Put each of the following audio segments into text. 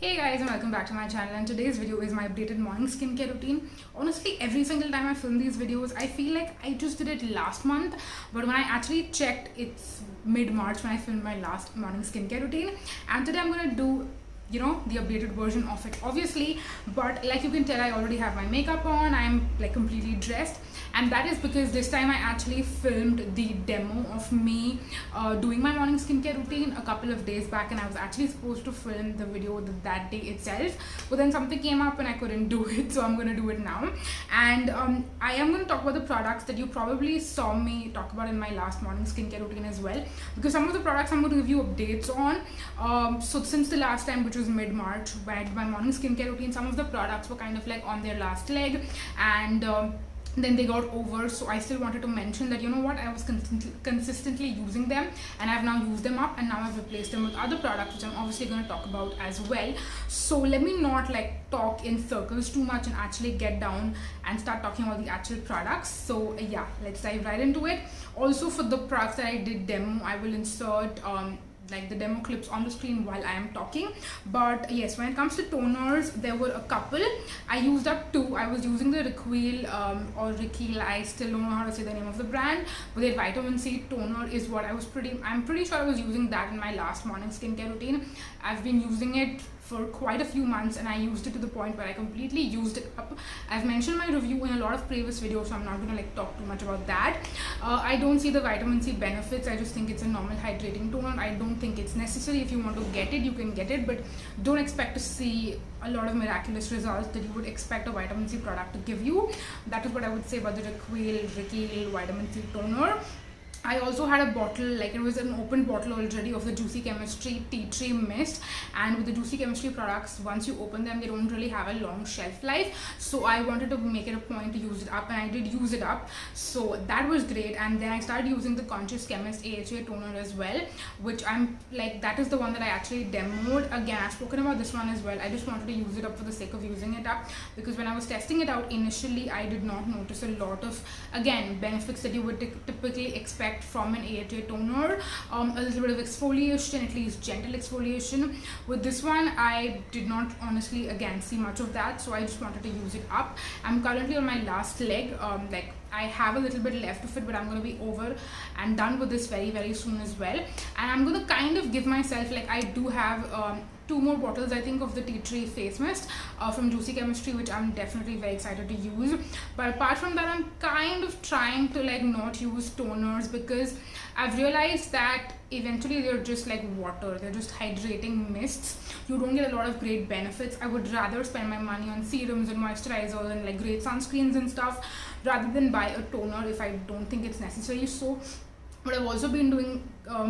Hey guys, and welcome back to my channel, and today's video is my updated morning skincare routine. Honestly, every single time I film these videos, I feel like I just did it last month, but when I actually checked, it's mid-March when I filmed my last morning skincare routine, and today I'm gonna do the updated version of it obviously. But like you can tell, I already have my makeup on, I'm like completely dressed, and that is because this time I actually filmed the demo of me doing my morning skincare routine a couple of days back, and I was actually supposed to film the video that day itself, but then something came up and I couldn't do it, so I'm gonna do it now. And I am going to talk about the products that you probably saw me talk about in my last morning skincare routine as well, because some of the products I'm going to give you updates on. So since the last time, which was mid-March, when I did my morning skincare routine, some of the products were kind of like on their last leg, and then they got over, so I still wanted to mention that I was consistently using them, and I've now used them up, and now I've replaced them with other products, which I'm obviously going to talk about as well. So let me not like talk in circles too much and actually get down and start talking about the actual products. So yeah, let's dive right into it. Also, for the products that I did demo, I will insert like the demo clips on the screen while I am talking. But yes, when it comes to toners, there were a couple. I used up two. I was using the Riquil or Riquil, I still don't know how to say the name of the brand, but their vitamin C toner is what I'm pretty sure I was using that in my last morning skincare routine. I've been using it for quite a few months, and I used it to the point where I completely used it up. I've mentioned my review in a lot of previous videos, so I'm not gonna like talk too much about that. I don't see the vitamin C benefits. I just think it's a normal hydrating toner. I don't think it's necessary. If you want to get it, you can get it, but don't expect to see a lot of miraculous results that you would expect a vitamin C product to give you. That is what I would say about the Riquil vitamin C toner. I also had a bottle, like it was an open bottle already, of the Juicy Chemistry Tea Tree Mist, and with the Juicy Chemistry products, once you open them, they don't really have a long shelf life, so I wanted to make it a point to use it up, and I did use it up, so that was great. And then I started using the Conscious Chemist AHA toner as well, which I'm like, that is the one that I actually demoed. Again, I've spoken about this one as well. I just wanted to use it up for the sake of using it up, because when I was testing it out initially, I did not notice a lot of, again, benefits that you would typically expect from an AHA toner. A little bit of exfoliation, at least gentle exfoliation. With this one, I did not honestly again see much of that, so I just wanted to use it up. I'm currently on my last leg. Like I have a little bit left of it, but I'm going to be over and done with this very, very soon as well. And I'm going to kind of give myself, like I do have two more bottles, I think, of the Tea Tree face mist from Juicy Chemistry, which I'm definitely very excited to use. But apart from that, I'm kind of trying to like not use toners, because I've realized that eventually they're just like water, they're just hydrating mists. You don't get a lot of great benefits. I would rather spend my money on serums and moisturizers and like great sunscreens and stuff, rather than buy a toner if I don't think it's necessary. So what I've also been doing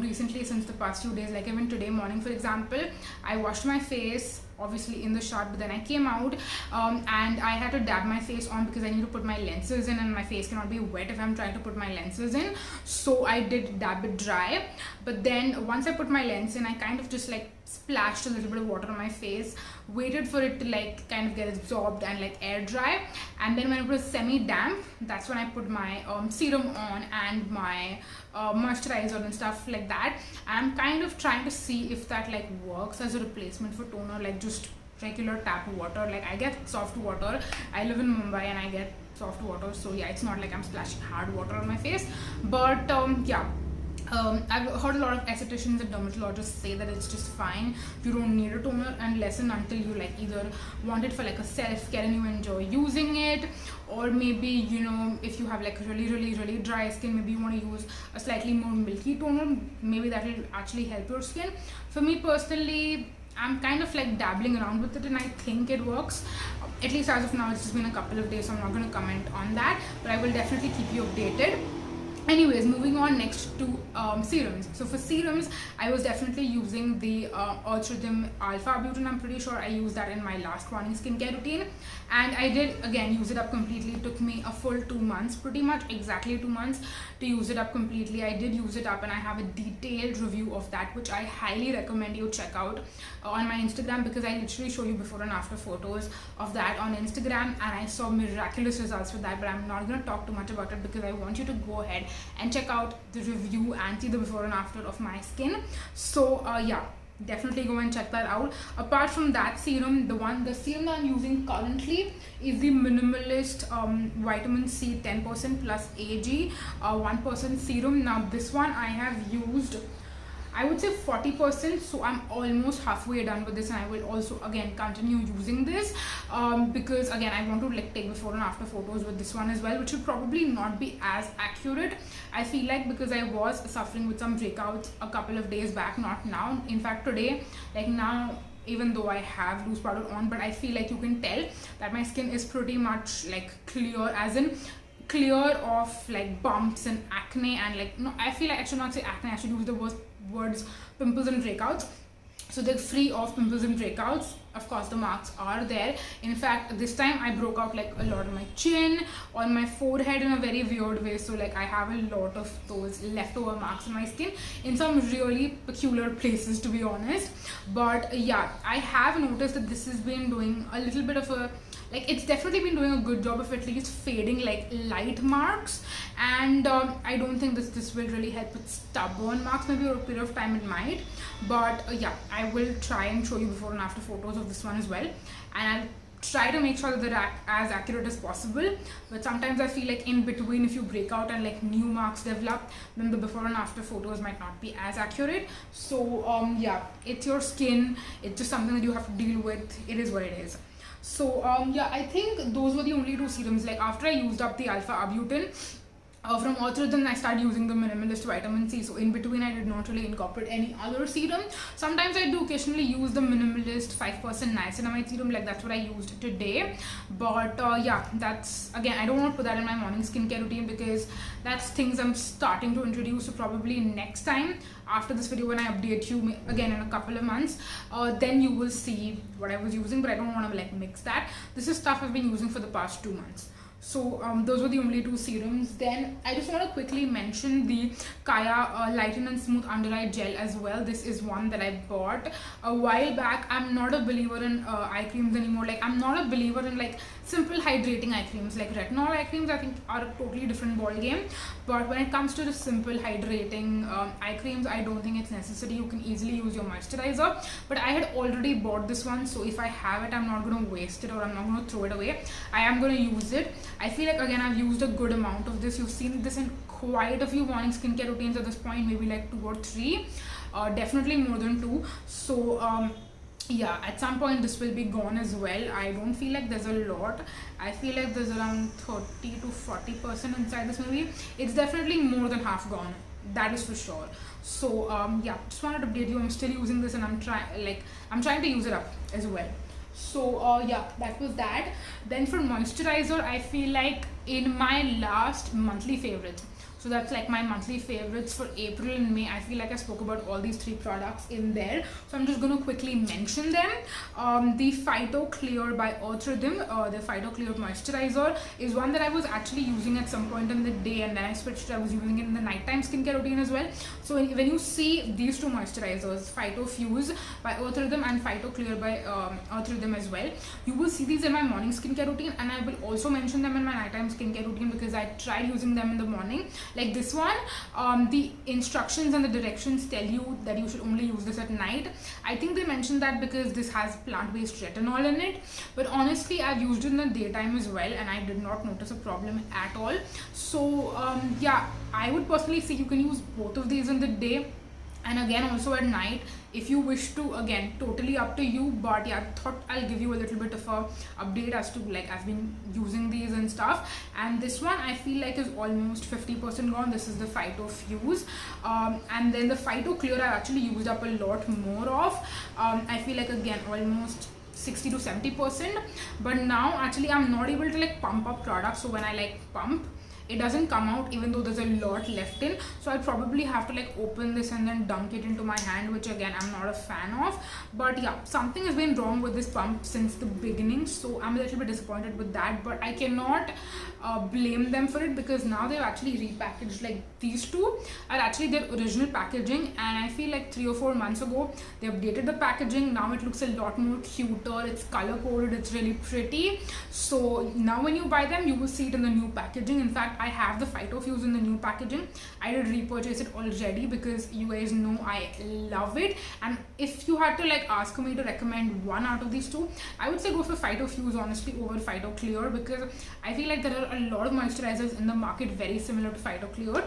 recently, since the past few days, like even today morning for example, I washed my face obviously in the shower, but then I came out and I had to dab my face on, because I need to put my lenses in, and my face cannot be wet if I'm trying to put my lenses in. So I did dab it dry, but then once I put my lens in, I kind of just like splashed a little bit of water on my face, waited for it to like kind of get absorbed and like air dry, and then when it was semi damp, that's when I put my serum on and my moisturizer and stuff like that. And I'm kind of trying to see if that like works as a replacement for toner, like just regular tap water. Like I get soft water, I live in Mumbai and I get soft water, so yeah, it's not like I'm splashing hard water on my face. But yeah, I've heard a lot of estheticians and dermatologists say that it's just fine. You don't need a toner unless and until you like either want it for like a self-care and you enjoy using it, or maybe if you have like really dry skin, maybe you want to use a slightly more milky toner. Maybe that will actually help your skin. For me personally, I'm kind of like dabbling around with it, and I think it works. At least as of now, it's just been a couple of days, so I'm not going to comment on that, but I will definitely keep you updated. Anyways, moving on next to serums. So for serums, I was definitely using the Earth Rhythm Alpha Butane. I'm pretty sure I used that in my last morning skincare routine, and I did again use it up completely. It took me a full 2 months, pretty much exactly 2 months to use it up completely. I did use it up, and I have a detailed review of that, which I highly recommend you check out on my Instagram, because I literally show you before and after photos of that on Instagram, and I saw miraculous results with that. But I'm not going to talk too much about it, because I want you to go ahead and check out the review and see the before and after of my skin. So yeah, definitely go and check that out. Apart from that serum, the serum that I'm using currently is the Minimalist Vitamin C 10% plus AG 1% serum. Now this one I have used, I would say 40%, so I'm almost halfway done with this, and I will also again continue using this because again I want to like take before and after photos with this one as well, which will probably not be as accurate, I feel like, because I was suffering with some breakouts a couple of days back, not now, in fact today, like now, even though I have loose powder on, but I feel like you can tell that my skin is pretty much like clear, as in clear of like bumps and acne, and like, no, I feel like I should not say acne, I should use the words pimples and breakouts. So they're free of pimples and breakouts. Of course the marks are there. In fact, this time I broke out like a lot on my chin, on my forehead in a very weird way, so like I have a lot of those leftover marks on my skin in some really peculiar places, to be honest. But yeah, I have noticed that this has been doing a little bit of a, like, it's definitely been doing a good job of at least fading like light marks, and I don't think this will really help with stubborn marks. Maybe over a period of time it might, but yeah, I will try and show you before and after photos of this one as well, and I'll try to make sure that they're as accurate as possible. But sometimes I feel like in between, if you break out and like new marks develop, then the before and after photos might not be as accurate. So yeah, it's your skin, it's just something that you have to deal with. It is what it is. So yeah, I think those were the only two serums. Like after I used up the alpha arbutin from Ortho, I started using the Minimalist Vitamin C. So in between I did not really incorporate any other serum. Sometimes I do occasionally use the Minimalist 5% niacinamide serum, like that's what I used today. But yeah, that's, again, I don't want to put that in my morning skincare routine because that's things I'm starting to introduce. So probably next time after this video, when I update you again in a couple of months, then you will see what I was using, but I don't want to like mix that. This is stuff I've been using for the past 2 months. So those were the only two serums. Then I just want to quickly mention the Kaya Lighten and Smooth Under Eye Gel as well. This is one that I bought a while back. I'm not a believer in eye creams anymore. Like, I'm not a believer in like simple hydrating eye creams. Like retinol eye creams, I think, are a totally different ball game. But when it comes to the simple hydrating eye creams, I don't think it's necessary. You can easily use your moisturizer. But I had already bought this one, so if I have it, I'm not going to waste it, or I'm not going to throw it away. I am going to use it. I feel like, again, I've used a good amount of this. You've seen this in quite a few morning skincare routines at this point, maybe like 2 or 3, definitely more than 2. So yeah, at some point this will be gone as well. I don't feel like there's a lot. I feel like there's around 30 to 40% inside this maybe. It's definitely more than half gone, that is for sure. So yeah, just wanted to update you. I'm still using this, and I'm trying to use it up as well. So yeah, that was that. Then for moisturizer, I feel like in my last monthly favorites, so that's like my monthly favorites for April and May, I feel like I spoke about all these 3 products in there, so I'm just going to quickly mention them. The Phyto Clear by Earth Rhythm, the Phyto Clear moisturizer is one that I was actually using at some point in the day, and then I switched. I was using it in the nighttime skincare routine as well. So when you see these 2 moisturizers, Phyto Fuse by Earth Rhythm and Phyto Clear by Earth Rhythm as well, you will see these in my morning skincare routine, and I will also mention them in my nighttime skincare routine because I tried using them in the morning. Like this one, the instructions and the directions tell you that you should only use this at night. I think they mentioned that because this has plant-based retinol in it, but honestly I've used it in the daytime as well, and I did not notice a problem at all. So yeah, I would personally say you can use both of these in the day and again also at night if you wish to. Again, totally up to you, but yeah, I thought I'll give you a little bit of a update as to like I've been using these and stuff. And this one I feel like is almost 50% gone. This is the Phyto Fuse, and then the Phyto Clear I actually used up a lot more of. I feel like again almost 60 to 70%, but now actually I'm not able to like pump up products. So when I like pump, it doesn't come out even though there's a lot left in. So I'll probably have to like open this and then dunk it into my hand, which again I'm not a fan of. But yeah, something has been wrong with this pump since the beginning, so I'm a little bit disappointed with that. But I cannot blame them for it because now they've actually repackaged. Like these 2 are actually their original packaging, and I feel like 3 or 4 months ago they updated the packaging. Now it looks a lot more cuter, it's color coded, it's really pretty. So now when you buy them, you will see it in the new packaging. In fact, I have the Phytofuse in the new packaging. I did repurchase it already because you guys know I love it. And if you had to like ask me to recommend one out of these two, I would say go for Phytofuse honestly over Phytoclear, because I feel like there are a lot of moisturizers in the market very similar to Phytoclear,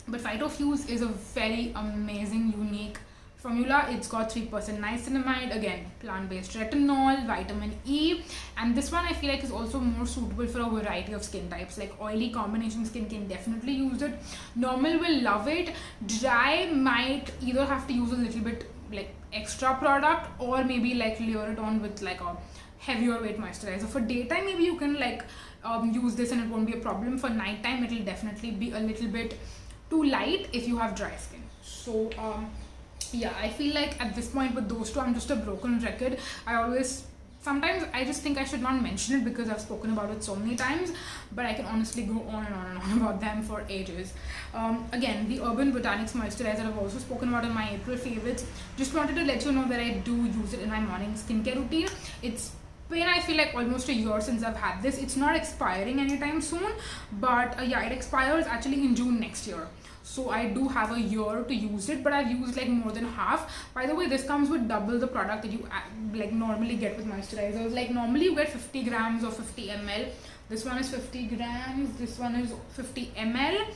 but Phytofuse is a very amazing, unique formula. It's got 3% niacinamide, again plant-based retinol, vitamin E, and this one I feel like is also more suitable for a variety of skin types. Like oily combination skin can definitely use it, normal will love it, dry might either have to use a little bit like extra product or maybe like layer it on with like a heavier weight moisturizer. For daytime maybe you can like use this and it won't be a problem. For nighttime it will definitely be a little bit too light if you have dry skin. So yeah, I feel like at this point with those two I'm just a broken record. Sometimes I just think I should not mention it because I've spoken about it so many times, but I can honestly go on and on and on about them for ages. Again, the Urban Botanics moisturizer I've also spoken about in my April favorites. Just wanted to let you know that I do use it in my morning skincare routine. It's been, I feel like, almost a year since I've had this. It's not expiring anytime soon, but yeah, it expires actually in June next year. So I do have a year to use it, but I've used like more than half. By the way, this comes with double the product that you like normally get with moisturizers. Like normally you get 50 grams or 50 ml. This one is 50 grams, this one is 50 ml.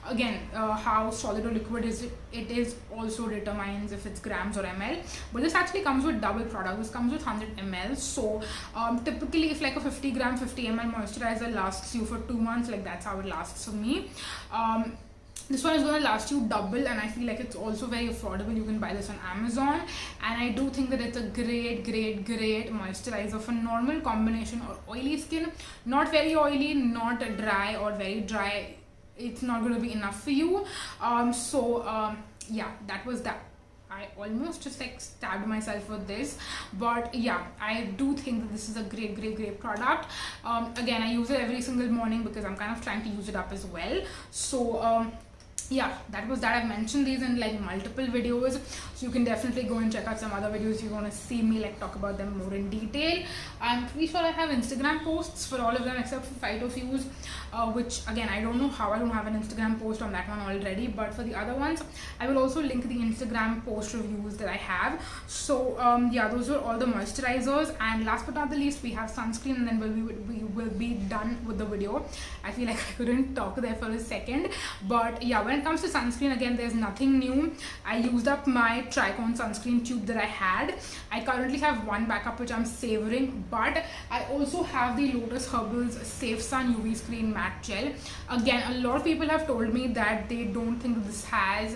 Again, how solid or liquid it is also determines if it's grams or ml. But this actually comes with double product. This comes with 100 ml. So typically if like a 50 gram, 50 ml moisturizer lasts you for 2 months, like that's how it lasts for me. This one is going to last you double, and I feel like it's also very affordable. You can buy this on Amazon, and I do think that it's a great moisturizer for normal combination or oily skin. Not very oily, not dry or very dry. It's not going to be enough for you. Yeah, that was that. I almost just like stabbed myself with this, but yeah, I do think that this is a great product. Again, I use it every single morning because I'm kind of trying to use it up as well. So yeah, that was that. I've mentioned these in like multiple videos, so you can definitely go and check out some other videos if you want to see me like talk about them more in detail. I'm pretty sure I have Instagram posts for all of them except for Phytofuse, which again I don't know how I don't have an Instagram post on that one already, but for the other ones I will also link the Instagram post reviews that I have. So yeah, those were all the moisturizers, and last but not the least we have sunscreen, and then we will be done with the video. I feel like I couldn't talk there for a second, but yeah, when it comes to sunscreen, again there's nothing new. I used up my Tricone sunscreen tube that I had. I currently have one backup which I'm savoring, but I also have the Lotus Herbals Safe Sun UV Screen Matte Gel. Again, a lot of people have told me that they don't think this has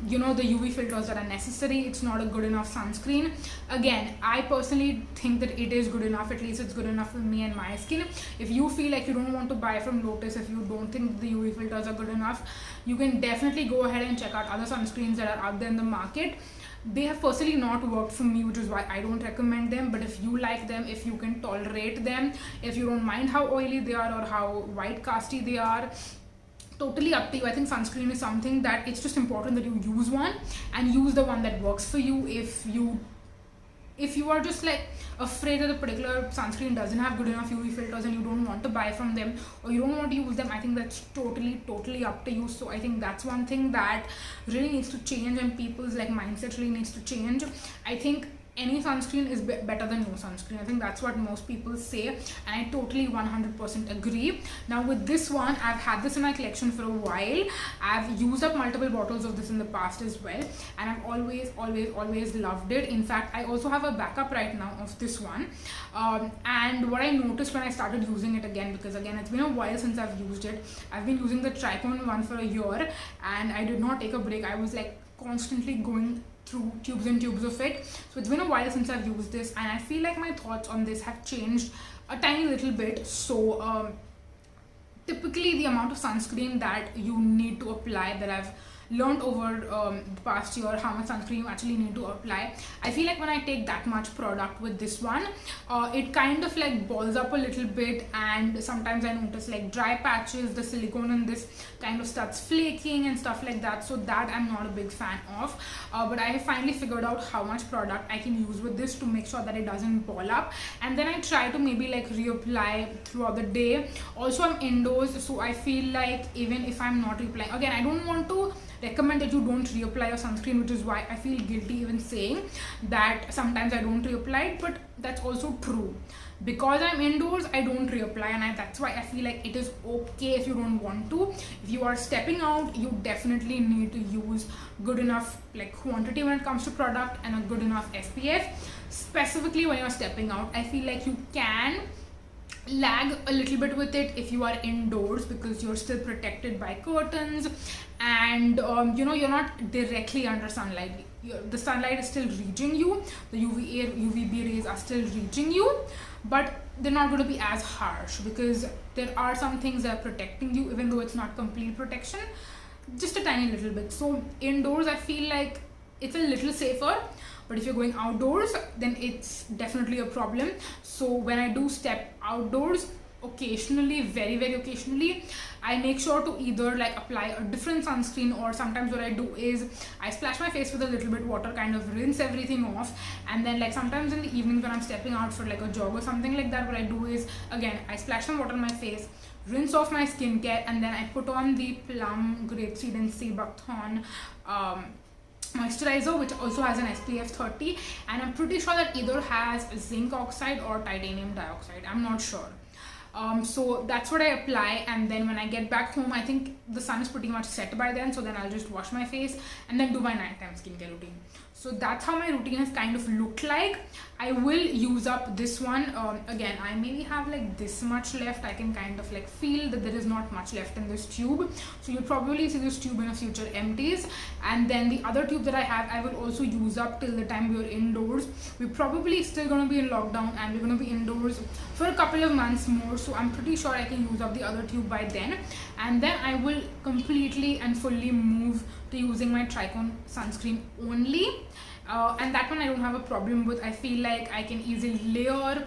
you know, the UV filters that are necessary. It's not a good enough sunscreen. Again, I personally think that it is good enough. At least it's good enough for me and my skin. If you feel like you don't want to buy from Lotus, if you don't think the UV filters are good enough, you can definitely go ahead and check out other sunscreens that are out there in the market. They have personally not worked for me, which is why I don't recommend them. But if you like them, if you can tolerate them, if you don't mind how oily they are or how white casty they are, totally up to you. I think sunscreen is something that it's just important that you use one and use the one that works for you. If you are just like afraid that a particular sunscreen doesn't have good enough UV filters and you don't want to buy from them or you don't want to use them, I think that's totally up to you. So I think that's one thing that really needs to change, and people's like mindset really needs to change. I think any sunscreen is better than no sunscreen. I think that's what most people say, and I totally 100% agree. Now with this one, I've had this in my collection for a while. I've used up multiple bottles of this in the past as well, and I've always loved it. In fact, I also have a backup right now of this one, and what I noticed when I started using it again, because again it's been a while since I've used it. I've been using the Tricone one for a year and I did not take a break. I was like constantly going through tubes and tubes of it. So it's been a while since I've used this, and I feel like my thoughts on this have changed a tiny little bit. So typically the amount of sunscreen that you need to apply, that I've learned over the past year how much sunscreen you actually need to apply. I feel like when I take that much product with this one, it kind of like balls up a little bit, and sometimes I notice like dry patches, the silicone in this kind of starts flaking and stuff like that, so that I'm not a big fan of. But I have finally figured out how much product I can use with this to make sure that it doesn't ball up, and then I try to maybe like reapply throughout the day. Also, I'm indoors, so I feel like even if I'm not reapplying, again, I don't want to recommend that you don't reapply your sunscreen, which is why I feel guilty even saying that sometimes I don't reapply it, but that's also true. Because I'm indoors, I don't reapply, and that's why I feel like it is okay if you don't want to. If you are stepping out, you definitely need to use good enough like quantity when it comes to product and a good enough SPF. Specifically when you're stepping out, I feel like you can lag a little bit with it if you are indoors, because you're still protected by curtains, and you're not directly under sunlight. The sunlight is still reaching you, the UVB rays are still reaching you, but they're not going to be as harsh, because there are some things that are protecting you, even though it's not complete protection, just a tiny little bit. So indoors I feel like it's a little safer, but if you're going outdoors, then it's definitely a problem. So when I do step outdoors, occasionally, very very occasionally, I make sure to either like apply a different sunscreen, or sometimes what I do is I splash my face with a little bit water, kind of rinse everything off, and then like sometimes in the evening when I'm stepping out for like a jog or something like that, what I do is again I splash some water on my face, rinse off my skincare, and then I put on the Plum Grapeseed and Sea Buckthorn moisturizer, which also has an SPF 30, and I'm pretty sure that either has zinc oxide or titanium dioxide, I'm not sure. So that's what I apply, and then when I get back home, I think the sun is pretty much set by then, so then I'll just wash my face and then do my nighttime skincare routine. So that's how my routine has kind of looked like. I will use up this one. Again, I maybe have like this much left. I can kind of like feel that there is not much left in this tube, so you'll probably see this tube in a future empties, and then the other tube that I have, I will also use up till the time we're indoors. We're probably still going to be in lockdown, and we're going to be indoors for a couple of months more, so I'm pretty sure I can use up the other tube by then, and then I will completely and fully move to using my Tricone sunscreen only, and that one I don't have a problem with. I feel like I can easily layer,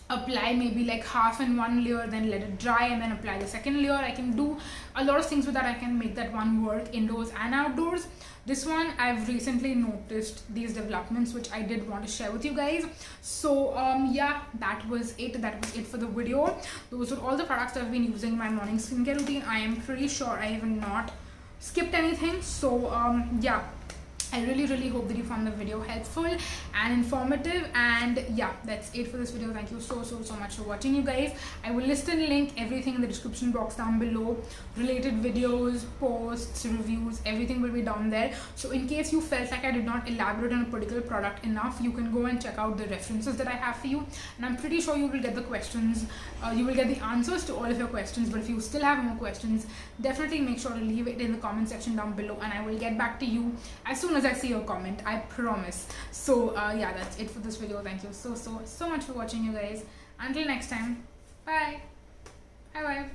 apply maybe like half in one layer, then let it dry, and then apply the second layer. I can do a lot of things with that. I can make that one work indoors and outdoors. This one, I've recently noticed these developments, which I did want to share with you guys. So yeah, that was it for the video. Those are all the products that I've been using in my morning skincare routine. I am pretty sure I have not skipped anything. So yeah, I really hope that you found the video helpful and informative, and yeah, that's it for this video. Thank you so much for watching, you guys. I will list and link everything in the description box down below. Related videos, posts, reviews, everything will be down there. So in case you felt like I did not elaborate on a particular product enough, you can go and check out the references that I have for you, and I'm pretty sure you will get the questions, you will get the answers to all of your questions. But if you still have more questions, definitely make sure to leave it in the comment section down below, and I will get back to you as soon as I see your comment, I promise. So yeah, that's it for this video. Thank you so much for watching, you guys. Until next time, bye bye.